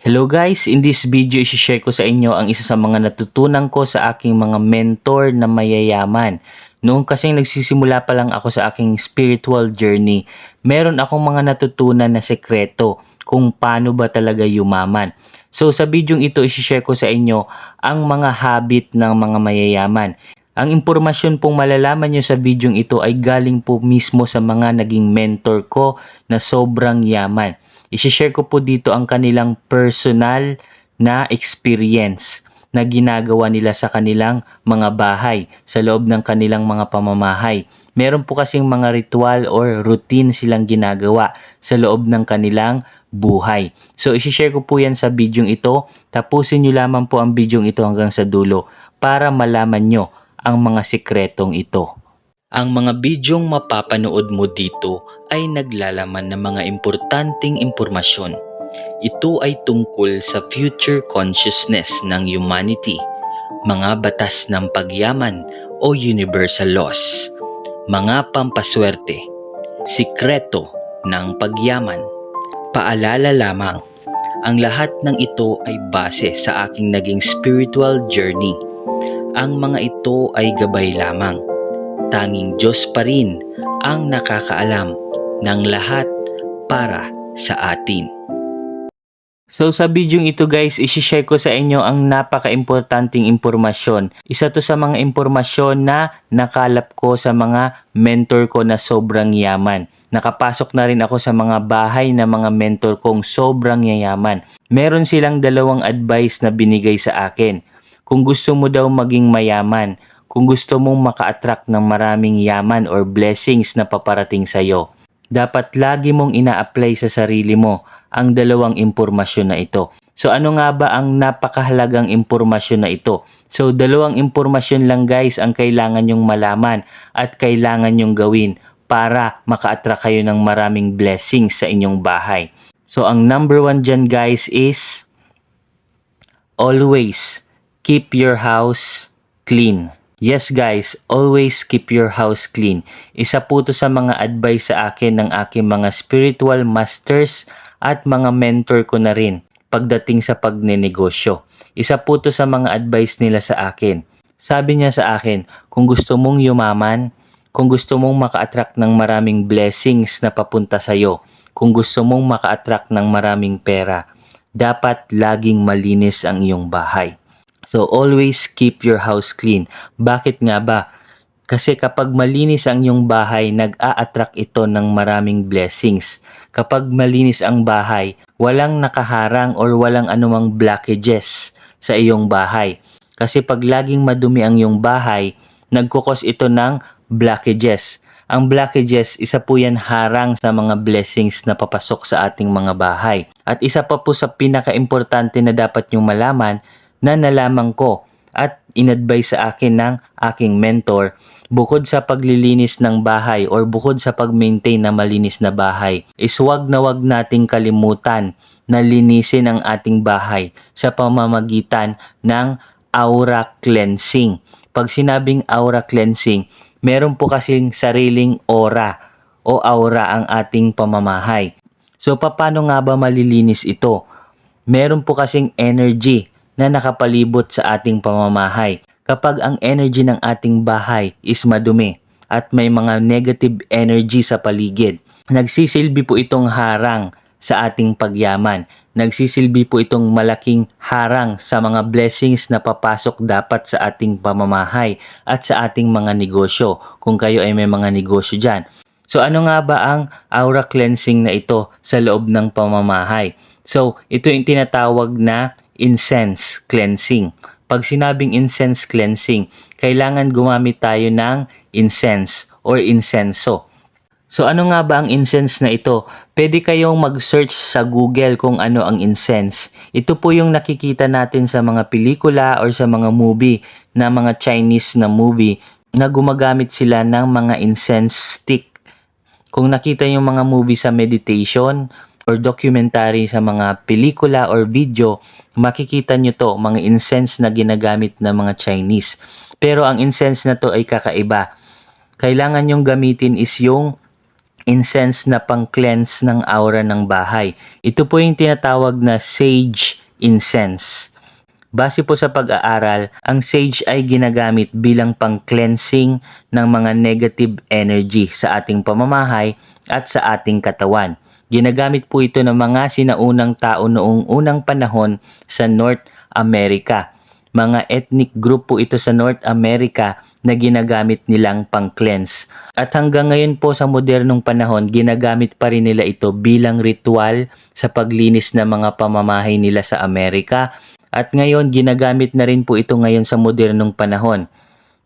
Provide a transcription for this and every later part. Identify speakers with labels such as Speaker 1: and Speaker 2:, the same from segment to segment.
Speaker 1: Hello guys, in this video i-share ko sa inyo ang isa sa mga natutunan ko sa aking mga mentor na mayayaman. Noong kasing nagsisimula pa lang ako sa aking spiritual journey, meron akong mga natutunan na sekreto kung paano ba talaga yumaman. So sa video ito i-share ko sa inyo ang mga habit ng mga mayayaman. Ang impormasyon pong malalaman nyo sa video ito ay galing po mismo sa mga naging mentor ko na sobrang yaman. I-share ko po dito ang kanilang personal na experience na ginagawa nila sa kanilang mga bahay, sa loob ng kanilang mga pamamahay. Meron po kasing mga ritual or routine silang ginagawa sa loob ng kanilang buhay. So, i-share ko po yan sa video ito. Tapusin nyo lamang po ang video ito hanggang sa dulo para malaman nyo ang mga sikretong ito. Ang mga bidyong mapapanood mo dito ay naglalaman ng mga importanteng impormasyon. Ito ay tungkol sa future consciousness ng humanity, mga batas ng pagyaman o universal laws, mga pampaswerte, sikreto ng pagyaman. Paalala lamang, ang lahat ng ito ay base sa aking naging spiritual journey. Ang mga ito ay gabay lamang. Tanging Diyos pa rin ang nakakaalam ng lahat para sa atin. So sa video ito guys, isi-share ko sa inyo ang napaka-importanting impormasyon. Isa to sa mga impormasyon na nakalap ko sa mga mentor ko na sobrang yaman. Nakapasok na rin ako sa mga bahay na mga mentor kong sobrang yayaman. Meron silang dalawang advice na binigay sa akin. Kung gusto mo daw maging mayaman, kung gusto mong maka-attract ng maraming yaman or blessings na paparating sa iyo, dapat lagi mong ina-apply sa sarili mo ang dalawang impormasyon na ito. So ano nga ba ang napakahalagang impormasyon na ito? So dalawang impormasyon lang guys ang kailangan nyong malaman at kailangan nyong gawin para maka-attract kayo ng maraming blessings sa inyong bahay. So ang number one dyan guys is always keep your house clean. Yes guys, always keep your house clean. Isa po to sa mga advice sa akin ng aking mga spiritual masters at mga mentor ko na rin pagdating sa pagnenegosyo. Isa po to sa mga advice nila sa akin. Sabi niya sa akin, kung gusto mong yumaman, kung gusto mong maka-attract ng maraming blessings na papunta sa iyo, kung gusto mong maka-attract ng maraming pera, dapat laging malinis ang iyong bahay. So, always keep your house clean. Bakit nga ba? Kasi kapag malinis ang iyong bahay, nag-a-attract ito ng maraming blessings. Kapag malinis ang bahay, walang nakaharang or walang anumang blockages sa iyong bahay. Kasi pag laging madumi ang iyong bahay, nagkukos ito ng blockages. Ang blockages, isa po yan harang sa mga blessings na papasok sa ating mga bahay. At isa pa po sa pinaka-importante na dapat niyong malaman, na nalaman ko at inadvise sa akin ng aking mentor, bukod sa paglilinis ng bahay or bukod sa pag-maintain na malinis na bahay, is wag nating kalimutan na linisin ang ating bahay sa pamamagitan ng aura cleansing. Pag sinabing aura cleansing, meron po kasing sariling aura o aura ang ating pamamahay. So paano nga ba malilinis ito? Meron po kasing energy na nakapalibot sa ating pamamahay. Kapag ang energy ng ating bahay is madumi at may mga negative energy sa paligid, nagsisilbi po itong harang sa ating pagyaman. Nagsisilbi po itong malaking harang sa mga blessings na papasok dapat sa ating pamamahay at sa ating mga negosyo, kung kayo ay may mga negosyo dyan. So ano nga ba ang aura cleansing na ito sa loob ng pamamahay? So ito yung tinatawag na incense cleansing. Pag sinabing incense cleansing, kailangan gumamit tayo ng incense or insenso. So ano nga ba ang incense na ito? Pwede kayong mag-search sa Google kung ano ang incense. Ito po yung nakikita natin sa mga pelikula or sa mga movie na mga Chinese na movie na gumagamit sila ng mga incense stick. Kung nakita yung mga movie sa meditation or documentary sa mga pelikula or video, makikita nyo to, mga incense na ginagamit ng mga Chinese. Pero ang incense na to ay kakaiba. Kailangan nyong gamitin is yung incense na pang-cleanse ng aura ng bahay. Ito po yung tinatawag na sage incense. Base po sa pag-aaral, ang sage ay ginagamit bilang pang-cleansing ng mga negative energy sa ating pamamahay at sa ating katawan. Ginagamit po ito ng mga sinaunang tao noong unang panahon sa North America. Mga ethnic group po ito sa North America na ginagamit nilang pang-cleanse. At hanggang ngayon po sa modernong panahon, ginagamit pa rin nila ito bilang ritual sa paglinis ng mga pamamahay nila sa Amerika. At ngayon, ginagamit na rin po ito ngayon sa modernong panahon.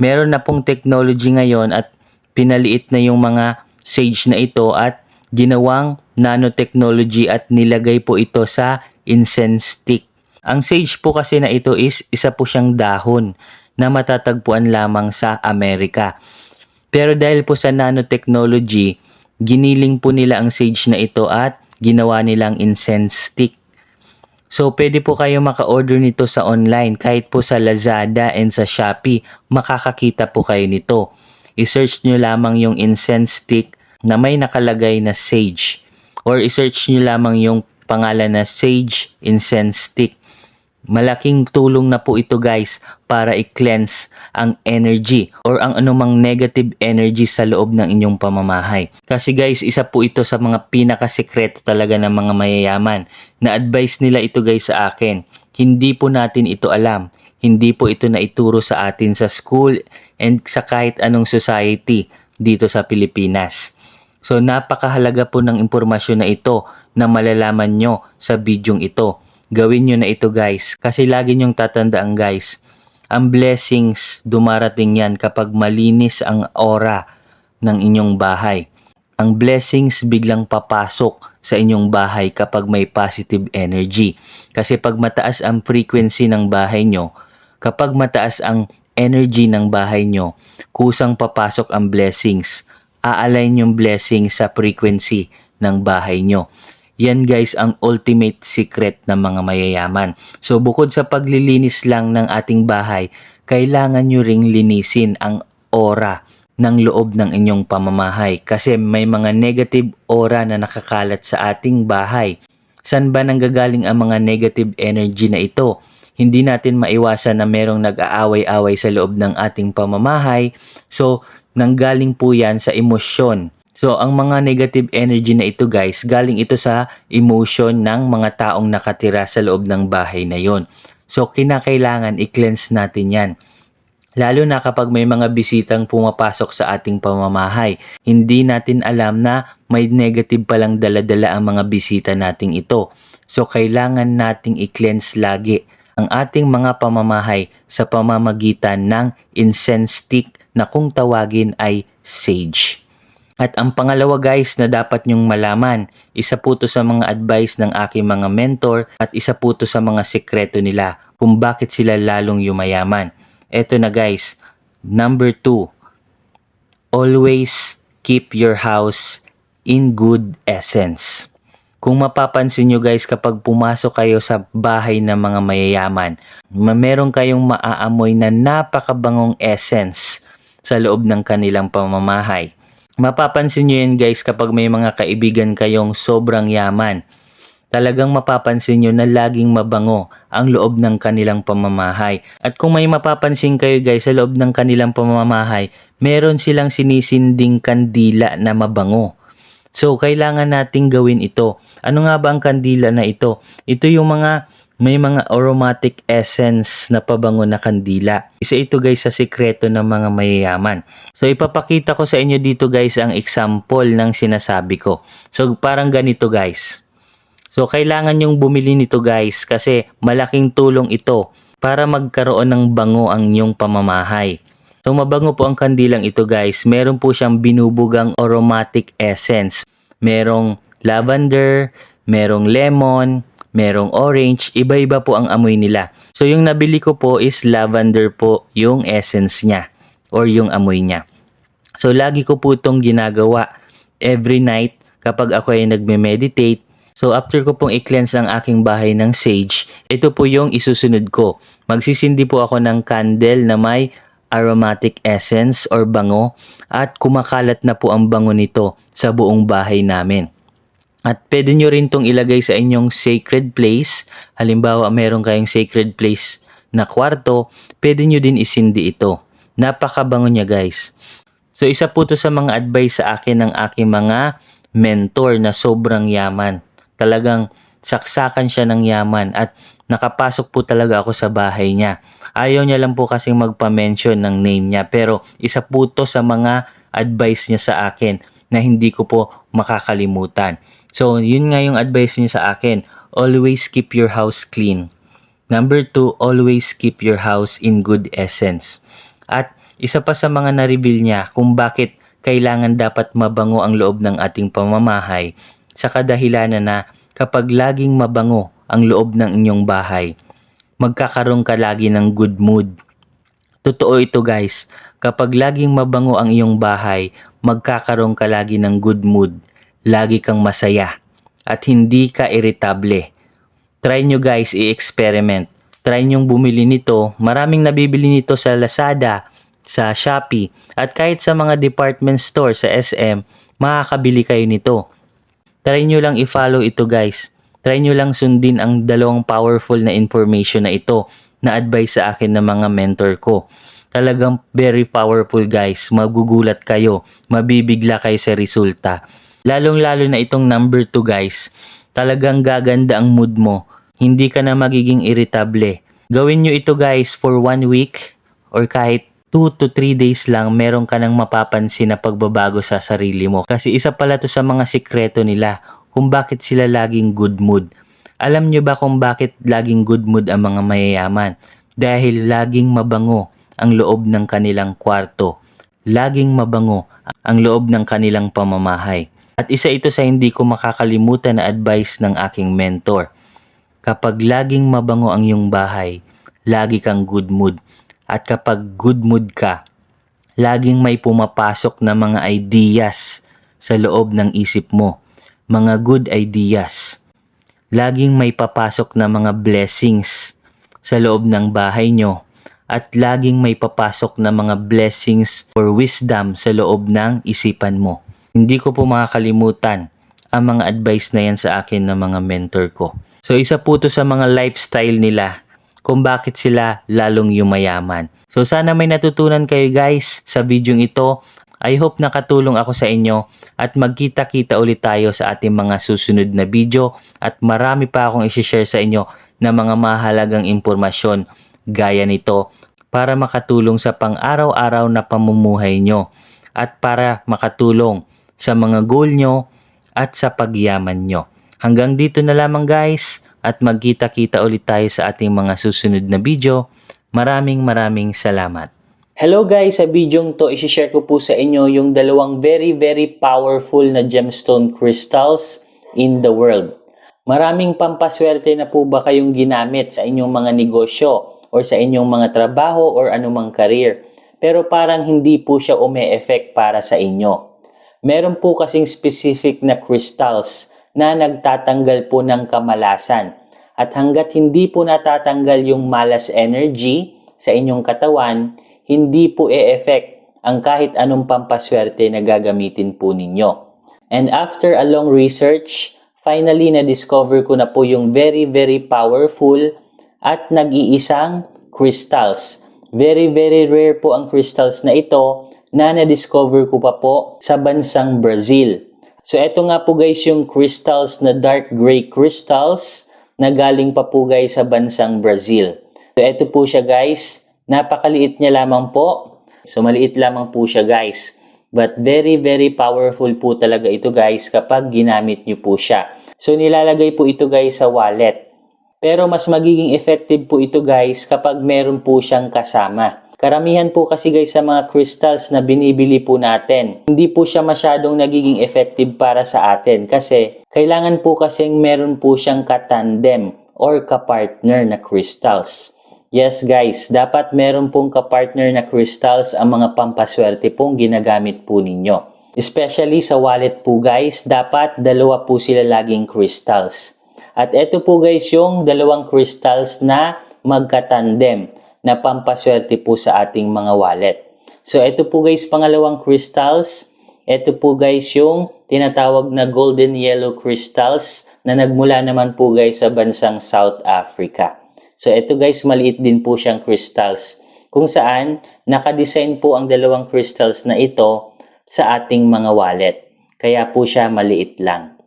Speaker 1: Meron na pong technology ngayon at pinaliit na yung mga sage na ito at ginawang nanotechnology at nilagay po ito sa incense stick. Ang sage po kasi na ito is isa po siyang dahon na matatagpuan lamang sa Amerika. Pero dahil po sa nanotechnology, giniling po nila ang sage na ito at ginawa nilang incense stick. So, pwede po kayo maka-order nito sa online. Kahit po sa Lazada and sa Shopee, makakakita po kayo nito. I-search nyo lamang yung incense stick na may nakalagay na sage. Or i-search nyo lamang yung pangalan na sage incense stick. Malaking tulong na po ito guys para i-cleanse ang energy or ang anumang negative energy sa loob ng inyong pamamahay. Kasi guys, isa po ito sa mga pinakasekreto talaga ng mga mayayaman. Na-advise nila ito guys sa akin. Hindi po natin ito alam. Hindi po ito naituro sa atin sa school and sa kahit anong society dito sa Pilipinas. So napakahalaga po ng impormasyon na ito na malalaman nyo sa bidyong ito. Gawin nyo na ito guys, kasi lagi nyong tatandaan guys, ang blessings dumarating yan kapag malinis ang aura ng inyong bahay. Ang blessings biglang papasok sa inyong bahay kapag may positive energy. Kasi pag mataas ang frequency ng bahay nyo, kapag mataas ang energy ng bahay nyo, kusang papasok ang blessings. Aalign yung blessings sa frequency ng bahay nyo. Yan guys ang ultimate secret ng mga mayayaman. So bukod sa paglilinis lang ng ating bahay, kailangan nyo ring linisin ang aura ng loob ng inyong pamamahay. Kasi may mga negative aura na nakakalat sa ating bahay. San ba nanggagaling ang mga negative energy na ito? Hindi natin maiwasan na merong nag-aaway-away sa loob ng ating pamamahay. So nanggaling po yan sa emosyon. So, ang mga negative energy na ito guys, galing ito sa emotion ng mga taong nakatira sa loob ng bahay na yon. So, kinakailangan i-cleanse natin yan. Lalo na kapag may mga bisitang pumapasok sa ating pamamahay. Hindi natin alam na may negative palang dala-dala ang mga bisita nating ito. So, kailangan nating i-cleanse lagi ang ating mga pamamahay sa pamamagitan ng incense stick na kung tawagin ay sage. At ang pangalawa guys na dapat nyong malaman, isa po to sa mga advice ng aking mga mentor at isa po to sa mga sekreto nila kung bakit sila lalong yumayaman. Eto na guys, number 2, always keep your house in good essence. Kung mapapansin nyo guys kapag pumasok kayo sa bahay ng mga mayayaman, meron kayong maaamoy na napakabangong essence sa loob ng kanilang pamamahay. Mapapansin nyo yan guys kapag may mga kaibigan kayong sobrang yaman. Talagang mapapansin nyo na laging mabango ang loob ng kanilang pamamahay. At kung may mapapansin kayo guys sa loob ng kanilang pamamahay, meron silang sinisinding kandila na mabango. So kailangan nating gawin ito. Ano nga ba ang kandila na ito? Ito yung may mga aromatic essence na pabango na kandila. Isa ito guys sa sikreto ng mga mayayaman. So ipapakita ko sa inyo dito guys ang example ng sinasabi ko. So parang ganito guys. So kailangan yung bumili nito guys kasi malaking tulong ito para magkaroon ng bango ang inyong pamamahay. So mabango po ang kandilang ito guys. Meron po siyang binubugang aromatic essence. Merong lavender, merong lemon, merong orange, iba-iba po ang amoy nila. So yung nabili ko po is lavender po yung essence niya or yung amoy niya. So lagi ko po itong ginagawa every night kapag ako ay nagme-meditate. So after ko pong i-cleanse ang aking bahay ng sage, ito po yung isusunod ko. Magsisindi po ako ng candle na may aromatic essence or bango at kumakalat na po ang bango nito sa buong bahay namin. At pwede nyo rin itong ilagay sa inyong sacred place. Halimbawa, meron kayong sacred place na kwarto, pwede nyo din isindi ito. Napakabango niya guys. So isa po to sa mga advice sa akin ng aking mga mentor na sobrang yaman. Talagang saksakan siya ng yaman at nakapasok po talaga ako sa bahay niya. Ayaw niya lang po kasing magpa-mention ng name niya pero isa po to sa mga advice niya sa akin na hindi ko po makakalimutan. So, yun nga yung advice niya sa akin. Always keep your house clean. Number 2, always keep your house in good essence. At isa pa sa mga na-reveal niya kung bakit kailangan dapat mabango ang loob ng ating pamamahay sa kadahilanan na kapag laging mabango ang loob ng inyong bahay, magkakaroon ka lagi ng good mood. Totoo ito guys, kapag laging mabango ang iyong bahay, magkakaroon ka lagi ng good mood. Lagi kang masaya at hindi ka irritable. Try nyo guys i-experiment. Try nyong bumili nito. Maraming nabibili nito sa Lazada, sa Shopee at kahit sa mga department store sa SM, makakabili kayo nito. Try nyo lang i-follow ito guys. Try nyo lang sundin ang dalawang powerful na information na ito na advice sa akin ng mga mentor ko. Talagang very powerful guys. Magugulat kayo. Mabibigla kayo sa resulta. Lalong-lalo na itong number 2 guys. Talagang gaganda ang mood mo. Hindi ka na magiging irritable. Gawin nyo ito guys for 1 week or kahit 2 to 3 days lang meron ka nang mapapansin na pagbabago sa sarili mo. Kasi isa pala to sa mga sikreto nila kung bakit sila laging good mood. Alam nyo ba kung bakit laging good mood ang mga mayayaman? Dahil laging mabango ang loob ng kanilang kwarto. Laging mabango ang loob ng kanilang pamamahay. At isa ito sa hindi ko makakalimutan na advice ng aking mentor. Kapag laging mabango ang iyong bahay, lagi kang good mood. At kapag good mood ka, laging may pumapasok na mga ideas sa loob ng isip mo. Mga good ideas. Laging may papasok na mga blessings sa loob ng bahay nyo. At laging may papasok na mga blessings or wisdom sa loob ng isipan mo. Hindi ko po makakalimutan ang mga advice na yan sa akin ng mga mentor ko. So isa po to sa mga lifestyle nila kung bakit sila lalong yumayaman. So sana may natutunan kayo guys sa video ito. I hope nakatulong ako sa inyo at magkita-kita ulit tayo sa ating mga susunod na video at marami pa akong isi-share sa inyo na mga mahalagang impormasyon gaya nito para makatulong sa pang-araw-araw na pamumuhay nyo at para makatulong sa mga goal nyo at sa pagyaman nyo. Hanggang dito na lamang guys at magkita-kita ulit tayo sa ating mga susunod na video. Maraming salamat. Hello guys, sa bidyong to isi-share ko po sa inyo yung dalawang very powerful na gemstone crystals in the world. Maraming pampaswerte na po ba kayong ginamit sa inyong mga negosyo or sa inyong mga trabaho or anumang career? Pero parang hindi po siya ume-effect para sa inyo. Meron po kasing specific na crystals na nagtatanggal po ng kamalasan. At hanggat hindi po natatanggal yung malas energy sa inyong katawan, hindi po e-effect ang kahit anong pampaswerte na gagamitin po ninyo. And after a long research, finally na-discover ko na po yung very powerful at nag-iisang crystals. Very rare po ang crystals na ito na na-discover ko pa po sa bansang Brazil. So eto nga po guys yung crystals na dark gray crystals na galing pa po guys sa bansang Brazil. So eto po siya guys, napakaliit niya lamang po. So maliit lamang po siya guys. But very powerful po talaga ito guys kapag ginamit nyo po siya. So nilalagay po ito guys sa wallet. Pero mas magiging effective po ito guys kapag meron po siyang kasama. Karamihan po kasi guys sa mga crystals na binibili po natin, hindi po siya masyadong nagiging effective para sa atin kasi kailangan po kasing meron po siyang katandem or kapartner na crystals. Yes guys, dapat meron pong kapartner na crystals ang mga pampaswerte pong ginagamit po ninyo. Especially sa wallet po guys, dapat dalawa po sila laging crystals. At eto po guys yung dalawang crystals na magkatandem. na pampaswerte po sa ating mga wallet. So ito po guys, pangalawang crystals. Ito po guys yung tinatawag na golden yellow crystals na nagmula naman po guys sa bansang South Africa. So ito guys, maliit din po siyang crystals kung saan nakadesign po ang dalawang crystals na ito sa ating mga wallet. Kaya po siya maliit lang.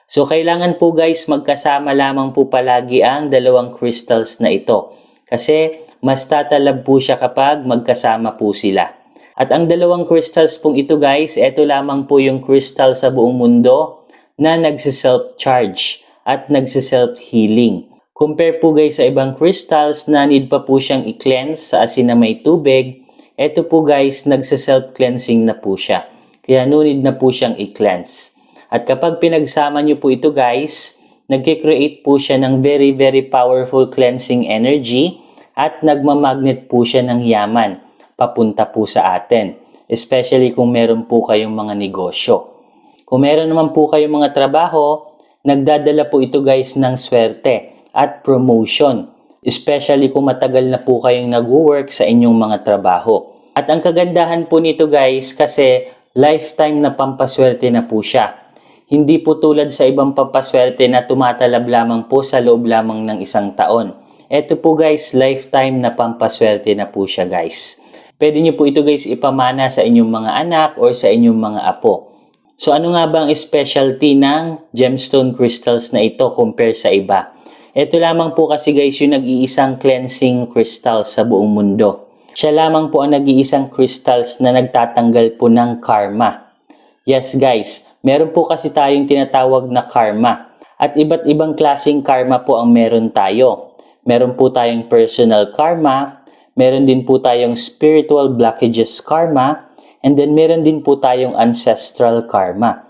Speaker 1: So kailangan po guys magkasama lamang po palagi ang dalawang crystals na ito. Kasi mas tatalab po siya kapag magkasama po sila. At ang dalawang crystals pong ito guys, ito lamang po yung crystal sa buong mundo na nagsiself-charge at nagsiself-healing. Compare po guys sa ibang crystals na need pa po siyang i-cleanse sa asin na may tubig. Ito po guys, nagsiself-cleansing na po siya. Kaya no need na po siyang i-cleanse. At kapag pinagsama nyo po ito guys, nagkikreate po siya ng very very powerful cleansing energy at nagmamagnet po siya ng yaman papunta po sa atin. Especially kung meron po kayong mga negosyo. Kung meron naman po kayong mga trabaho, nagdadala po ito guys ng swerte at promotion. Especially kung matagal na po kayong nag-work sa inyong mga trabaho. At ang kagandahan po nito guys kasi lifetime na pampaswerte na po siya. Hindi po tulad sa ibang pampaswerte na tumatalab lamang po sa loob lamang ng isang taon. Ito po guys, lifetime na pampaswerte na po siya guys. Pwede nyo po ito guys ipamana sa inyong mga anak or sa inyong mga apo. So ano nga ba ang specialty ng gemstone crystals na ito compare sa iba? Ito lamang po kasi guys yung nag-iisang cleansing crystals sa buong mundo. Siya lamang po ang nag-iisang crystals na nagtatanggal po ng karma. Yes guys, meron po kasi tayong tinatawag na karma. At iba't ibang klaseng karma po ang meron tayo. Meron po tayong personal karma, meron din po tayong spiritual blockages karma, and then meron din po tayong ancestral karma.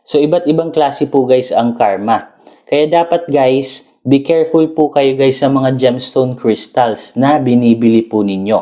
Speaker 1: So iba't ibang klase po guys ang karma. Kaya dapat guys, be careful po kayo guys sa mga gemstone crystals na binibili po ninyo.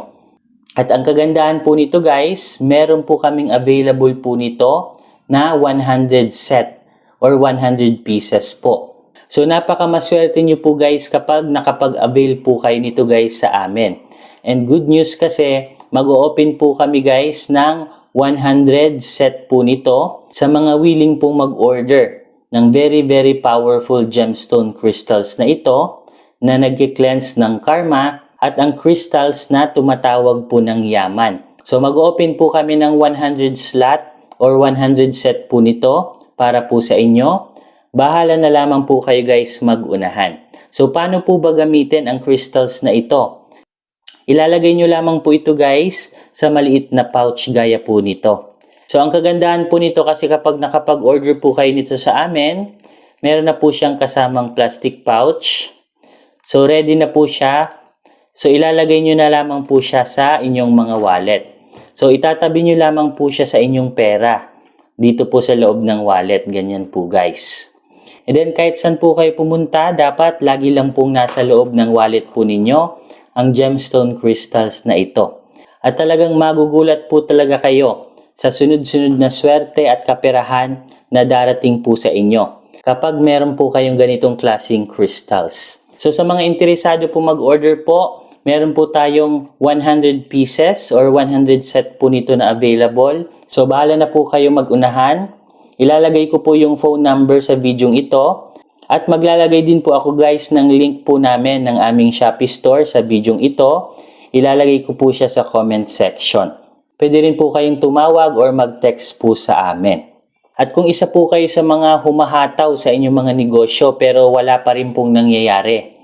Speaker 1: At ang kagandahan po nito guys, meron po kaming available po nito na 100 set or 100 pieces po. So napakamaswerte nyo po guys kapag nakapag-avail po kayo nito guys sa amin. And good news kasi mag-o-open po kami guys ng 100 set po nito sa mga willing pong mag-order ng very very powerful gemstone crystals na ito na nag-cleanse ng karma at ang crystals na tumatawag po ng yaman. So mag-open po kami ng 100 slot or 100 set po nito para po sa inyo. Bahala na lamang po kayo guys mag-unahan. So paano po ba gamitin ang crystals na ito? Ilalagay nyo lamang po ito guys sa maliit na pouch gaya po nito. So ang kagandahan po nito kasi kapag nakapag-order po kayo nito sa amin, meron na po siyang kasamang plastic pouch. So ready na po siya. So ilalagay nyo na lamang po siya sa inyong mga wallet. So itatabi nyo lamang po siya sa inyong pera. Dito po sa loob ng wallet, ganyan po guys. And then kahit saan po kayo pumunta, dapat lagi lang pong nasa loob ng wallet po ninyo ang gemstone crystals na ito. At talagang magugulat po talaga kayo sa sunod-sunod na swerte at kaperahan na darating po sa inyo kapag meron po kayong ganitong klaseng crystals. So sa mga interesado po mag-order po, meron po tayong 100 pieces or 100 set po nito na available. So bahala na po kayo mag-unahan. Ilalagay ko po yung phone number sa video ito. At maglalagay din po ako guys ng link po namin ng aming Shopee store sa video ito. Ilalagay ko po siya sa comment section. Pwede rin po kayong tumawag or mag-text po sa amin. At kung isa po kayo sa mga humahataw sa inyong mga negosyo pero wala pa rin pong nangyayari.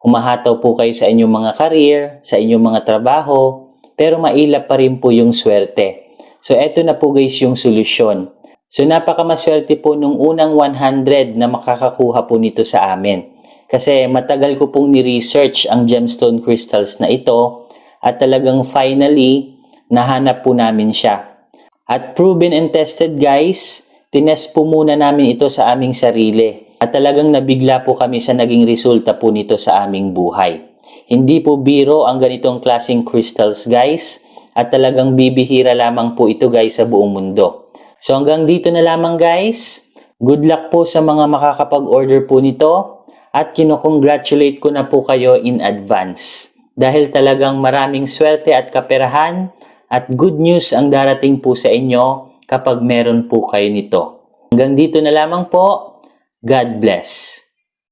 Speaker 1: Humahataw po kayo sa inyong mga career, sa inyong mga trabaho, pero mailap pa rin po yung swerte. So eto na po guys yung solusyon. So napakamaswerte po nung unang 100 na makakakuha po nito sa amin. Kasi matagal ko pong ni-research ang gemstone crystals na ito at talagang finally nahanap po namin siya. At proven and tested guys, tinest po muna namin ito sa aming sarili. At talagang nabigla po kami sa naging resulta po nito sa aming buhay. Hindi po biro ang ganitong klaseng crystals guys. At talagang bibihira lamang po ito guys sa buong mundo. So hanggang dito na lamang guys. Good luck po sa mga makakapag-order po nito. At kinocongratulate ko na po kayo in advance. dahil talagang maraming swerte at kaperahan at good news ang darating po sa inyo kapag meron po kayo nito. Hanggang dito na lamang po. God bless.